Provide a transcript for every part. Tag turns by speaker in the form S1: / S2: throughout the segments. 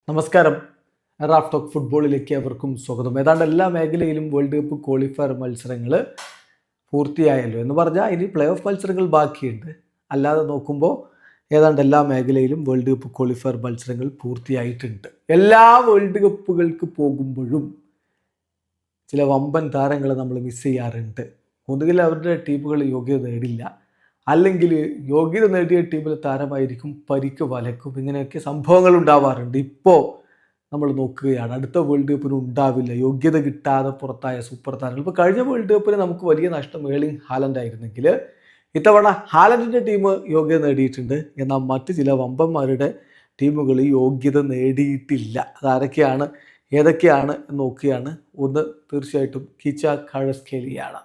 S1: നമസ്കാരം. Raf talk ഫുട്ബോളിലേക്ക് അവർക്കും സ്വാഗതം. ഏതാണ്ട് എല്ലാ മേഖലയിലും വേൾഡ് കപ്പ് ക്വാളിഫയർ മത്സരങ്ങൾ പൂർത്തിയായല്ലോ എന്ന് പറഞ്ഞാൽ ഇനി പ്ലേ ഓഫ് മത്സരങ്ങൾ ബാക്കിയുണ്ട്. അല്ലാതെ നോക്കുമ്പോൾ ഏതാണ്ട് എല്ലാ മേഖലയിലും വേൾഡ് കപ്പ് ക്വാളിഫയർ മത്സരങ്ങൾ പൂർത്തിയായിട്ടുണ്ട്. എല്ലാ വേൾഡ് കപ്പുകൾക്ക് പോകുമ്പോഴും ചില വമ്പൻ താരങ്ങളെ നമ്മൾ മിസ് ചെയ്യാറുണ്ട്. ഒന്നുകിൽ അവരുടെ ടീമുകൾ യോഗ്യത നേടില്ല, അല്ലെങ്കിൽ യോഗ്യത നേടിയ ടീമിലെ താരമായിരിക്കും പരിക്ക് വലക്കും. ഇങ്ങനെയൊക്കെ സംഭവങ്ങൾ ഉണ്ടാവാറുണ്ട്. ഇപ്പോൾ നമ്മൾ നോക്കുകയാണ്, അടുത്ത വേൾഡ് കപ്പിന് ഉണ്ടാവില്ല യോഗ്യത കിട്ടാതെ പുറത്തായ സൂപ്പർ താരങ്ങൾ. ഇപ്പോൾ കഴിഞ്ഞ വേൾഡ് കപ്പിന് നമുക്ക് വലിയ നഷ്ടം ഏർലിംഗ് ഹാലൻഡ് ആയിരുന്നെങ്കിൽ ഇത്തവണ ഹാലൻഡിൻ്റെ ടീം യോഗ്യത നേടിയിട്ടുണ്ട്. എന്നാൽ മറ്റ് ചില വമ്പന്മാരുടെ ടീമുകൾ യോഗ്യത നേടിയിട്ടില്ല. അതാരൊക്കെയാണ് ഏതൊക്കെയാണ് എന്ന് നോക്കുകയാണ്. ഒന്ന് തീർച്ചയായിട്ടും കിച്ച കഴസ്കേലിയാണ്.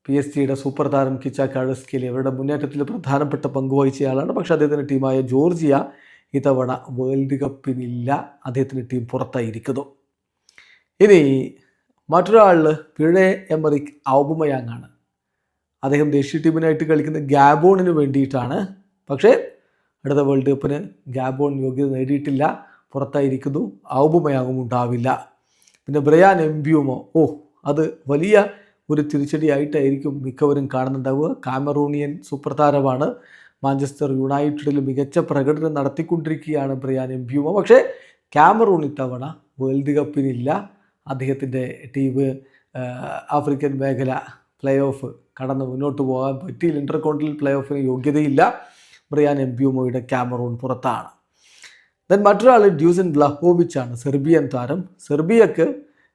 S1: PSG സൂപ്പർ താരം കിച്ച കഴസ്കേലി അവരുടെ മുന്നേറ്റത്തിൽ പ്രധാനപ്പെട്ട പങ്കുവഹിച്ചയാളാണ്. പക്ഷേ അദ്ദേഹത്തിൻ്റെ ടീമായ ജോർജിയ ഇത്തവണ വേൾഡ് കപ്പിനില്ല. അദ്ദേഹത്തിൻ്റെ ടീം പുറത്തായിരിക്കുന്നു. ഇനി മറ്റൊരാൾ പിഴെ-എമറിക് ഔബമയാങ് ആണ്. അദ്ദേഹം ദേശീയ ടീമിനായിട്ട് കളിക്കുന്ന ഗാബോണിന് വേണ്ടിയിട്ടാണ്. പക്ഷേ അടുത്ത വേൾഡ് കപ്പിന് ഗാബോൺ യോഗ്യത നേടിയിട്ടില്ല, പുറത്തായിരിക്കുന്നു. ഔബമയാങ്ങും ഉണ്ടാവില്ല. പിന്നെ ബ്രയാൻ എംബ്യൂമോ, അത് വലിയ ഒരു തിരിച്ചടിയായിട്ടായിരിക്കും മിക്കവരും കാണുന്നുണ്ടാവുക. കാമറൂണിയൻ സൂപ്പർ താരമാണ്. മാഞ്ചസ്റ്റർ യുണൈറ്റഡിൽ മികച്ച പ്രകടനം നടത്തിക്കൊണ്ടിരിക്കുകയാണ് ബ്രയാൻ എംബ്യൂമോ. പക്ഷേ കാമറൂൺ ഇത്തവണ വേൾഡ് കപ്പിനില്ല. അദ്ദേഹത്തിൻ്റെ ടീം ആഫ്രിക്കൻ മേഖല പ്ലേ ഓഫ് കടന്ന് മുന്നോട്ട് പോകാൻ പറ്റിയില്ല. ഇൻ്റർകോണ്ടിനൽ പ്ലേ ഓഫിന് യോഗ്യതയില്ല. ബ്രയാൻ എംബ്യൂമോയുടെ കാമറൂൺ പുറത്താണ്. ദെൻ മറ്റൊരാൾ ഡ്യൂസൻ വ്ളഹോവിച്ച് ആണ്, സെർബിയൻ താരം. സെർബിയക്ക്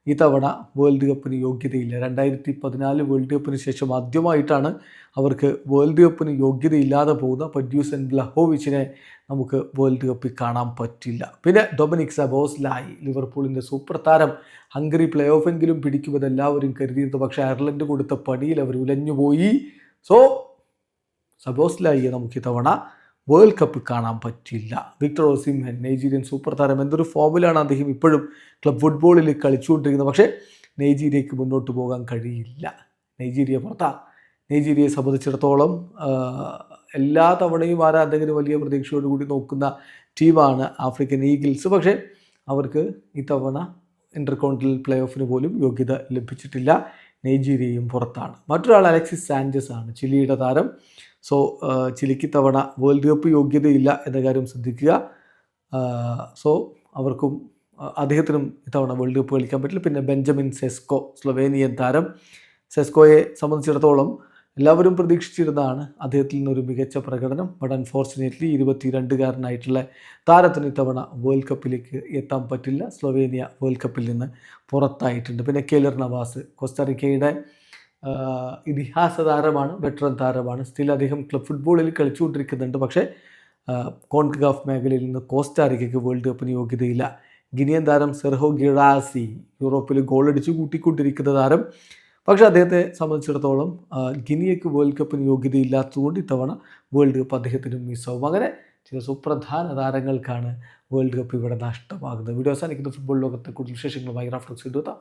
S1: ഇത്തവണ വേൾഡ് കപ്പിന് യോഗ്യതയില്ല. 2014 വേൾഡ് കപ്പിന് ശേഷം ആദ്യമായിട്ടാണ് അവർക്ക് വേൾഡ് കപ്പിന് യോഗ്യതയില്ലാതെ പോകുന്നത്. അപ്പോൾ ഡ്യൂസൻ വ്ളഹോവിച്ചിനെ നമുക്ക് വേൾഡ് കപ്പിൽ കാണാൻ പറ്റില്ല. പിന്നെ ഡൊമിനിക് സബോസ്ലായി, ലിവർപൂളിൻ്റെ സൂപ്പർ താരം. ഹംഗറി പ്ലേ ഓഫെങ്കിലും പിടിക്കുമെന്ന് എല്ലാവരും കരുതിയിരുന്നു. പക്ഷേ അയർലൻഡ് കൊടുത്ത പണിയിൽ അവർ ഉലഞ്ഞുപോയി. സോ സബോസ്ലായിയെ നമുക്ക് ഇത്തവണ വേൾഡ് കപ്പ് കാണാൻ പറ്റില്ല. വിക്ടർ ഓസിംഹൻ, നൈജീരിയൻ സൂപ്പർ താരം. എന്തൊരു ഫോമിലാണ് അദ്ദേഹം ഇപ്പോഴും ക്ലബ് ഫുട്ബോളിൽ കളിച്ചുകൊണ്ടിരിക്കുന്നത്. പക്ഷേ നൈജീരിയയ്ക്ക് മുന്നോട്ട് പോകാൻ കഴിയില്ല. നൈജീരിയ പുറത്താണ്. നൈജീരിയയെ സംബന്ധിച്ചിടത്തോളം എല്ലാ തവണയും ആരാധകർ വലിയ പ്രതീക്ഷയോടുകൂടി നോക്കുന്ന ടീമാണ് ആഫ്രിക്കൻ ഈഗിൾസ്. പക്ഷേ അവർക്ക് ഇത്തവണ ഇൻ്റർകോണ്ടിനൽ പ്ലേ ഓഫിന് പോലും യോഗ്യത ലഭിച്ചിട്ടില്ല. നൈജീരിയയും പുറത്താണ്. മറ്റൊരാൾ അലക്സിസ് സാഞ്ചസ് ആണ്, ചിലിയുടെ താരം. സോ ചിലിക്ക് തവണ വേൾഡ് കപ്പ് യോഗ്യതയില്ല എന്ന കാര്യം ശ്രദ്ധിക്കുക. സോ അവർക്കും അദ്ദേഹത്തിനും ഇത്തവണ വേൾഡ് കപ്പ് കളിക്കാൻ പറ്റില്ല. പിന്നെ ബെഞ്ചമിൻ സെസ്കോ, സ്ലൊവേനിയൻ താരം. സെസ്കോയെ സംബന്ധിച്ചിടത്തോളം എല്ലാവരും പ്രതീക്ഷിച്ചിരുന്നതാണ് അദ്ദേഹത്തിൽ നിന്നൊരു മികച്ച പ്രകടനം. ബട്ട് അൺഫോർച്ചുനേറ്റ്ലി 22-കാരനായിട്ടുള്ള താരത്തിന് ഇത്തവണ വേൾഡ് കപ്പിലേക്ക് എത്താൻ പറ്റില്ല. സ്ലൊവേനിയ വേൾഡ് കപ്പിൽ നിന്ന് പുറത്തായിട്ടുണ്ട്. പിന്നെ കെയ്ലർ നവാസ്, കോസ്റ്ററിക്കയുടെ ഇതിഹാസ താരമാണ്, വെറ്ററൻ താരമാണ്. സ്റ്റിൽ അദ്ദേഹം ക്ലബ് ഫുട്ബോളിൽ കളിച്ചുകൊണ്ടിരിക്കുന്നുണ്ട്. പക്ഷേ കോൺകക്കാഫ് മേഖലയിൽ നിന്ന് കോസ്റ്റാറിക്കയ്ക്ക് വേൾഡ് കപ്പിന് യോഗ്യതയില്ല. ഗിനിയൻ താരം സെർഹോ ഗിറാസി, യൂറോപ്പിൽ ഗോളടിച്ച് കൂട്ടിക്കൊണ്ടിരിക്കുന്ന താരം. പക്ഷേ അദ്ദേഹത്തെ സംബന്ധിച്ചിടത്തോളം ഗിനിയയ്ക്ക് വേൾഡ് കപ്പിന് യോഗ്യതയില്ലാത്തതുകൊണ്ട് ഇത്തവണ വേൾഡ് കപ്പ് അദ്ദേഹത്തിന് മിസ്സാവും. അങ്ങനെ ചില സുപ്രധാന താരങ്ങൾക്കാണ് വേൾഡ് കപ്പ് ഇവിടെ നഷ്ടമാകുന്നത്. വീഡിയോ അവസാനിക്കുന്ന ഫുട്ബോൾ ലോകത്തെ കൂടുതൽ വിശേഷങ്ങളുമായി റാഫ് ടോക്സ് എത്താം.